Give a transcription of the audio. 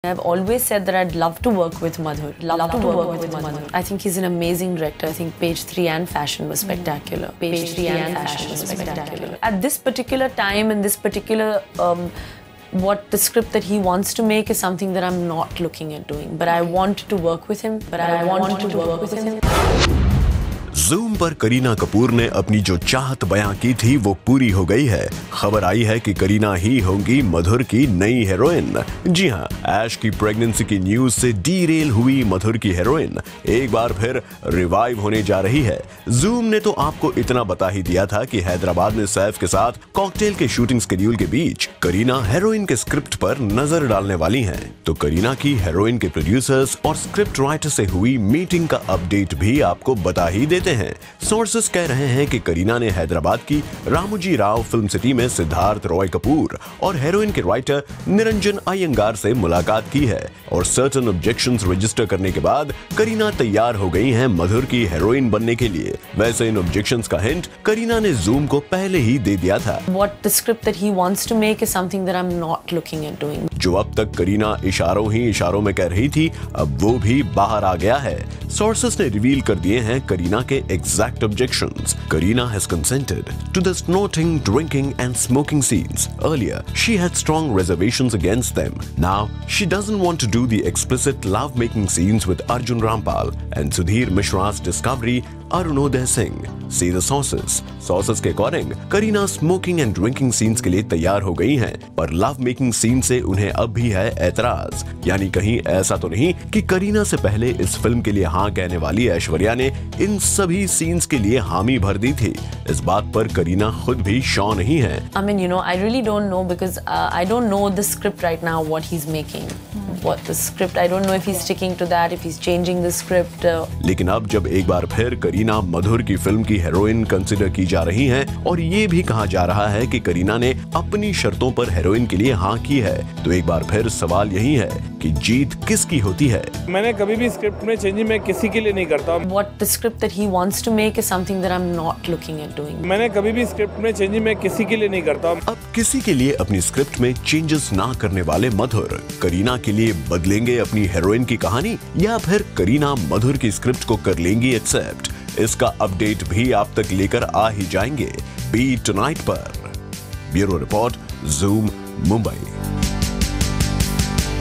I've always said that I'd love to work with Madhur. Love to work with Madhur. I think he's an amazing director. I think Page 3 and Fashion was spectacular. Page 3 and Fashion was spectacular. At this particular time and this particular what the script that he wants to make is something that I'm not looking at doing. But I want to work with him. Zoom पर करीना कपूर ने अपनी जो चाहत बयां की थी वो पूरी हो गई है। खबर आई है कि करीना ही होंगी मधुर की नई हीरोइन। जी हां, ऐश की प्रेगनेंसी की न्यूज से डीरेल हुई मधुर की हीरोइन एक बार फिर रिवाइव होने जा रही है। ज़ूम ने तो आपको इतना बता ही दिया था कि हैदराबाद में सैफ के साथ कॉकटेल के शूटिंग शेड्यूल के बीच करीना हीरोइन के स्क्रिप्ट पर नजर डालने वाली हैं। तो करीना की हीरोइन के प्रोड्यूसर्स और स्क्रिप्ट राइटर से हुई मीटिंग का अपडेट भी आपको बता ही देते हैं। सोर्सेस कह रहे हैं कि करीना ने हैदराबाद की रामोजी राव फिल्म सिटी में सिद्धार्थ रॉय कपूर और हीरोइन के राइटर निरंजन अयंगार से मुलाकात की है और सर्टेन ऑब्जेक्शंस रजिस्टर करने के बाद करीना तैयार हो गई हैं मधुर की हीरोइन बनने के लिए। वैसे इन ऑब्जेक्शंस का हिंट करीना ने ज़ूम को पहले ही दे दिया था। What the script that he wants to make is something that I'm not looking at doing. जो अब तक करीना इशारों ही इशारों में कह रही थी, अब वो भी बाहर आ गया है। सोर्सेस ने रिवील कर दिए हैं करीना के exact objections. Kareena has consented to the snorting, drinking and smoking scenes. Earlier, she had strong reservations against them. Now, she doesn't want to do the explicit love-making scenes with Arjun Rampal and Sudhir Mishra's discovery Arunodaya Singh. See the sources. Sources के according Kareena smoking and drinking scenes के लिए तैयार हो गई हैं, पर love making scene से उन्हें अब भी है एतराज। यानी कहीं ऐसा तो नहीं कि करीना से पहले इस फिल्म के लिए हाँ कहने वाली ऐश्वर्या ने इन सभी सीन्स के लिए हामी भर दी थी। इस बात पर करीना खुद भी श्योर नहीं है। I mean, I really don't know because I don't know the script right now, what he's making. What the script, I don't know if he's sticking to that, if he's changing the script. लेकिन अब जब एक बार फिर करीना मधुर की film की heroine consider की जा रही हैं और ये भी कहा जा रहा है कि करीना ने अपनी शर्तों पर हीरोइन के लिए हाँ की है, तो एक बार फिर सवाल यही है कि जीत किसकी होती है। मैंने कभी भी स्क्रिप्ट में चेंजिंग मैं किसी के लिए नहीं करता। What the script that he wants to make is something that I'm not looking at doing. मैंने कभी भी स्क्रिप्ट में चेंजिंग मैं किसी के लिए नहीं करता। अब किसी के लिए अपनी स्क्रिप्ट में चेंजेस ना करने वाले मधुर करीना के लिए बदलेंगे अपनी हीरोइन की कहानी या फिर करीना मधुर की स्क्रिप्ट को कर लेंगी एक्सेप्ट? इसका अपडेट भी आप तक लेकर आ ही जाएंगे बी टुनाइट पर। Bureau report, zoom, Mumbai.